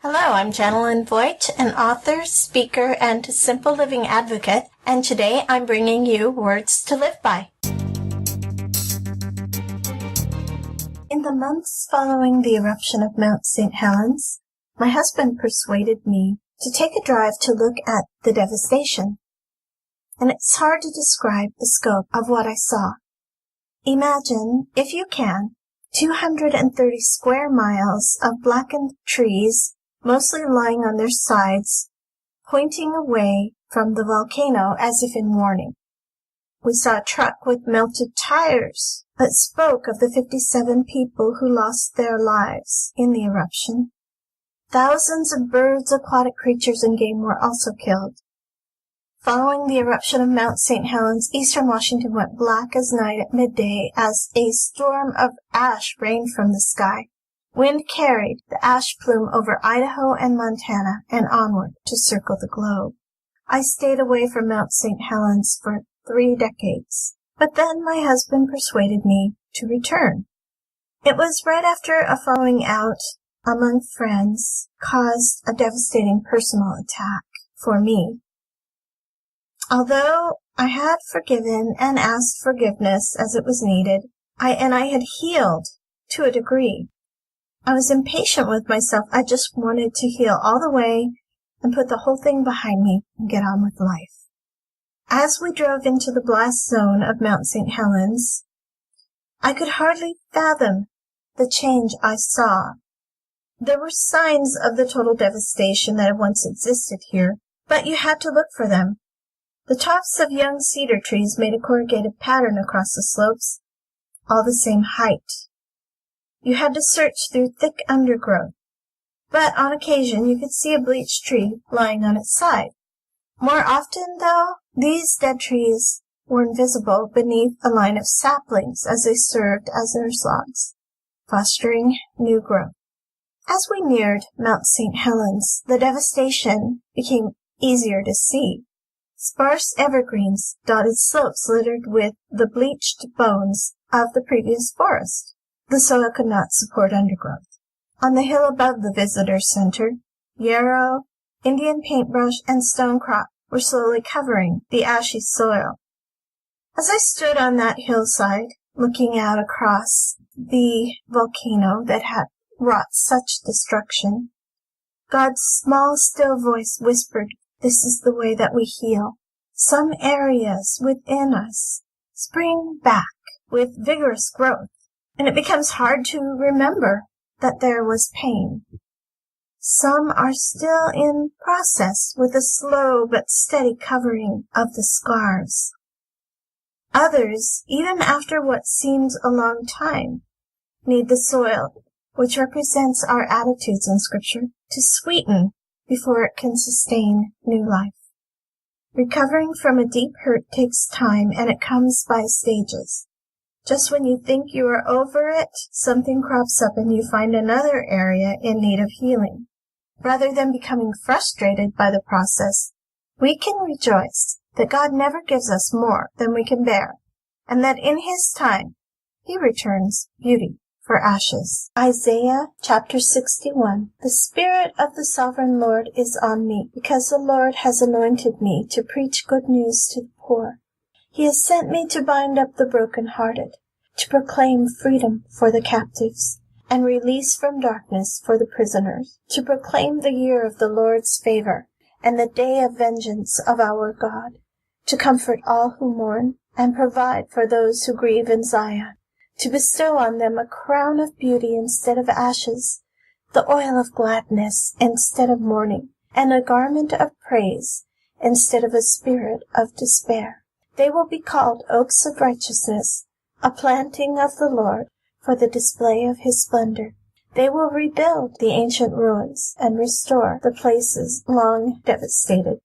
Hello, I'm Janalyn Voigt, an author, speaker, and simple living advocate, and today I'm bringing you words to live by. In the months following the eruption of Mount St. Helens, my husband persuaded me to take a drive to look at the devastation. And it's hard to describe the scope of what I saw. Imagine, if you can, 230 square miles of blackened trees, mostly lying on their sides, pointing away from the volcano as if in warning. We saw a truck with melted tires that spoke of the 57 people who lost their lives in the eruption. Thousands of birds, aquatic creatures, and game were also killed. Following the eruption of Mount St. Helens, eastern Washington went black as night at midday as a storm of ash rained from the sky. Wind carried the ash plume over Idaho and Montana and onward to circle the globe. I stayed away from Mount St. Helens for 3 decades, but then my husband persuaded me to return. It was right after a falling out among friends caused a devastating personal attack for me. Although I had forgiven and asked forgiveness as it was needed, I had healed to a degree. I was impatient with myself. I just wanted to heal all the way and put the whole thing behind me and get on with life. As we drove into the blast zone of Mount St. Helens, I could hardly fathom the change I saw. There were signs of the total devastation that had once existed here, but you had to look for them. The tops of young cedar trees made a corrugated pattern across the slopes, all the same height. You had to search through thick undergrowth, but on occasion you could see a bleached tree lying on its side. More often, though, these dead trees were invisible beneath a line of saplings as they served as nurse logs, fostering new growth. As we neared Mount St. Helens, the devastation became easier to see. Sparse evergreens dotted slopes littered with the bleached bones of the previous forest. The soil could not support undergrowth. On the hill above the visitor center, yarrow, Indian paintbrush, and stonecrop were slowly covering the ashy soil. As I stood on that hillside, looking out across the volcano that had wrought such destruction, God's small, still voice whispered, "This is the way that we heal. Some areas within us spring back with vigorous growth, and it becomes hard to remember that there was pain. Some are still in process with a slow but steady covering of the scars. Others, even after what seems a long time, need the soil, which represents our attitudes in Scripture, to sweeten before it can sustain new life. Recovering from a deep hurt takes time, and it comes by stages. Just when you think you are over it, something crops up and you find another area in need of healing. Rather than becoming frustrated by the process, we can rejoice that God never gives us more than we can bear, and that in His time, He returns beauty for ashes. Isaiah chapter 61. The Spirit of the Sovereign Lord is on me, because the Lord has anointed me to preach good news to the poor. He has sent me to bind up the brokenhearted, to proclaim freedom for the captives, and release from darkness for the prisoners, to proclaim the year of the Lord's favor, and the day of vengeance of our God, to comfort all who mourn, and provide for those who grieve in Zion, to bestow on them a crown of beauty instead of ashes, the oil of gladness instead of mourning, and a garment of praise instead of a spirit of despair. They will be called oaks of righteousness, a planting of the Lord for the display of His splendor. They will rebuild the ancient ruins and restore the places long devastated.